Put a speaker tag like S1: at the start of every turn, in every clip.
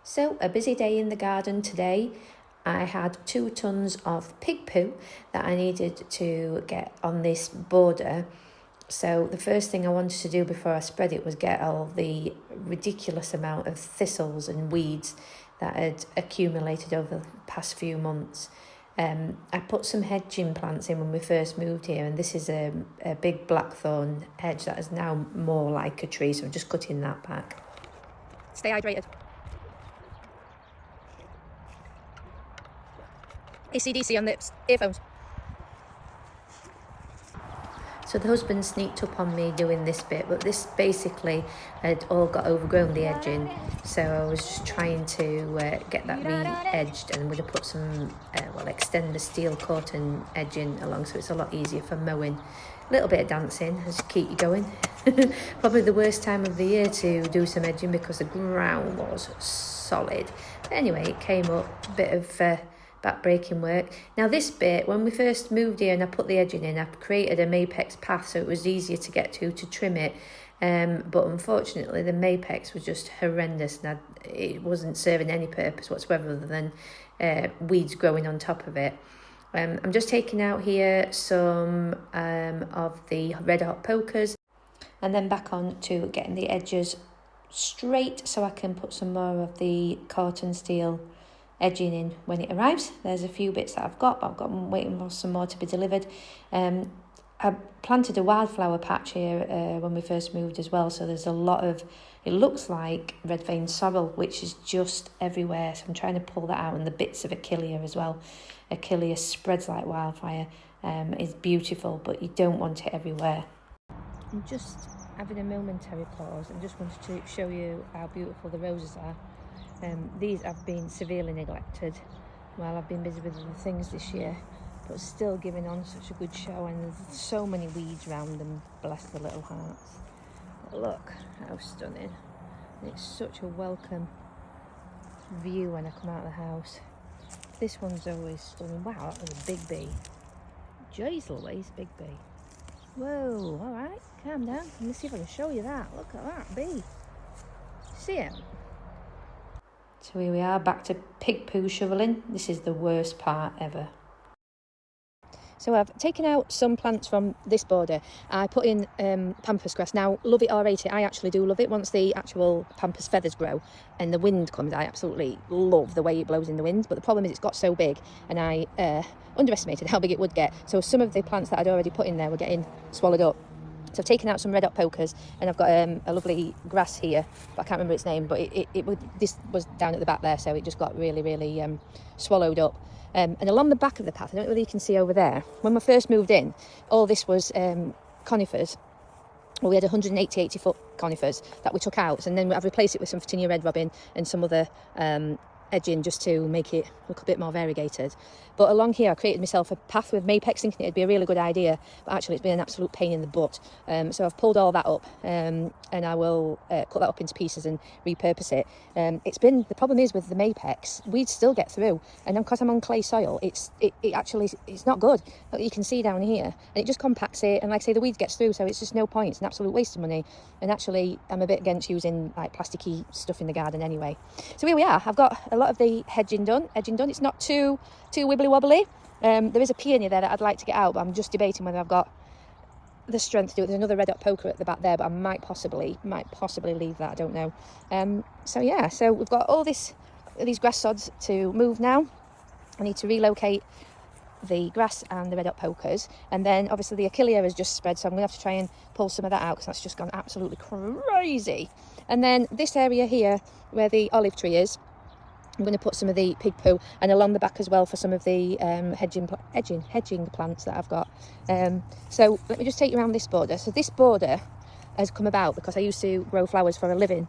S1: So, a busy day in the garden today. I had 2 tons of pig poo that I needed to get on this border. So the first thing I wanted to do before I spread it was get all the ridiculous amount of thistles and weeds that had accumulated over the past few months. I put some hedging plants in when we first moved here, and this is a big blackthorn hedge that is now more like a tree, so I'm just cutting that back.
S2: Stay hydrated. AC/DC on the earphones.
S1: So the husband sneaked up on me doing this bit, but this basically had all got overgrown, the edging. So I was just trying to get that re-edged, and I'm going to put some, extend the steel cotton edging along so it's a lot easier for mowing. A little bit of dancing has to keep you going. Probably the worst time of the year to do some edging because the ground was solid. But anyway, it came up, a bit of back-breaking work. Now this bit, when we first moved here and I put the edging in, I created a Mapex path so it was easier to get to trim it. But unfortunately the Mapex was just horrendous, and it wasn't serving any purpose whatsoever other than weeds growing on top of it. I'm just taking out here some of the red hot pokers and then back on to getting the edges straight so I can put some more of the cotton steel edging in when it arrives. There's a few bits that I've got, but I'm waiting for some more to be delivered. I planted a wildflower patch here when we first moved as well, so there's a lot of, it looks like red vein sorrel, which is just everywhere, so I'm trying to pull that out, and the bits of Achillea as well. Achillea spreads like wildfire. It's beautiful, but you don't want it everywhere. I'm just having a momentary pause and just wanted to show you how beautiful the roses are. These have been severely neglected while I've been busy with other things this year, but still giving on such a good show, and there's so many weeds around them, bless the little hearts. But look how stunning. It's such a welcome view when I come out of the house. This one's always stunning. Wow, that was a big bee. Jeez Louise, big bee. Whoa, alright, calm down. Let me see if I can show you that. Look at that bee. See it? So here we are, back to pig poo shoveling. This is the worst part ever.
S2: So I've taken out some plants from this border. I put in pampas grass. Now, love it or hate it, I actually do love it. Once the actual pampas feathers grow and the wind comes, I absolutely love the way it blows in the wind. But the problem is it's got so big, and I underestimated how big it would get. So some of the plants that I'd already put in there were getting swallowed up. So I've taken out some red hot pokers, and I've got a lovely grass here, but I can't remember its name, but this was down at the back there, so it just got really swallowed up. And along the back of the path, I don't know whether you can see over there, when we first moved in, all this was conifers. Well, we had 80 foot conifers that we took out, and then I've replaced it with some Virginia red robin and some other edging just to make it look a bit more variegated. But along here I created myself a path with Mapex, thinking it'd be a really good idea, but actually it's been an absolute pain in the butt. So I've pulled all that up, and I will cut that up into pieces and repurpose it. The problem is with the Mapex, weeds still get through, and because I'm on clay soil, it's not good. You can see down here, and it just compacts it, and like I say, the weeds gets through, so it's just no point. It's an absolute waste of money, and actually I'm a bit against using like plasticky stuff in the garden anyway. So here we are. I've got a lot of the edging done. It's not too wibbly wobbly. There is a peony there that I'd like to get out, but I'm just debating whether I've got the strength to do it. There's another red hot poker at the back there, but I might possibly leave that. I don't know. So we've got all these grass sods to move now. I need to relocate the grass and the red hot pokers, and then obviously the Achillea has just spread, so I'm gonna have to try and pull some of that out because that's just gone absolutely crazy. And then this area here where the olive tree is, I'm going to put some of the pig poo, and along the back as well for some of the hedging plants that I've got. So let me just take you around this border. So this border has come about because I used to grow flowers for a living,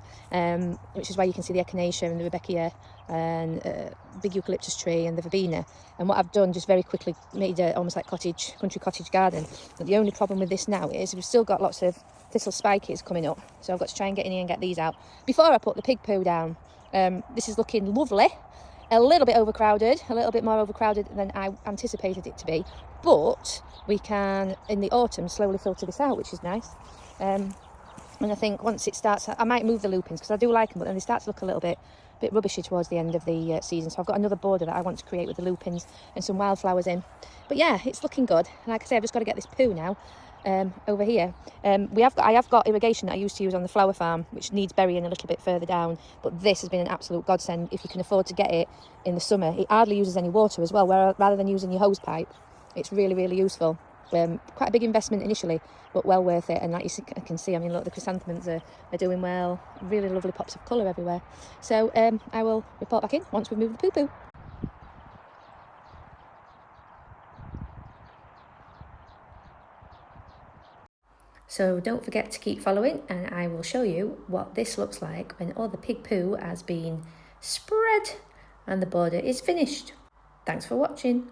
S2: which is why you can see the echinacea and the rudbeckia and big eucalyptus tree and the verbena. And what I've done, just very quickly, made almost like country cottage garden. But the only problem with this now is we've still got lots of thistle spikies coming up, so I've got to try and get in here and get these out before I put the pig poo down. This is looking lovely, a little bit overcrowded, a little bit more overcrowded than I anticipated it to be, but we can in the autumn slowly filter this out, which is nice. And I think once it starts, I might move the lupins because I do like them, but then they start to look a little bit bit rubbishy towards the end of the season. So I've got another border that I want to create with the lupins and some wildflowers in. But yeah, it's looking good. Like I say, I've just got to get this poo now over here. I have got irrigation that I used to use on the flower farm, which needs burying a little bit further down. But this has been an absolute godsend if you can afford to get it in the summer. It hardly uses any water as well, rather than using your hose pipe. It's really, really useful. Quite a big investment initially, but well worth it. And like you can see, I mean, look, the chrysanthemums are doing well. Really lovely pops of colour everywhere. So I will report back in once we've moved the poo-poo.
S1: So don't forget to keep following, and I will show you what this looks like when all the pig poo has been spread and the border is finished. Thanks for watching.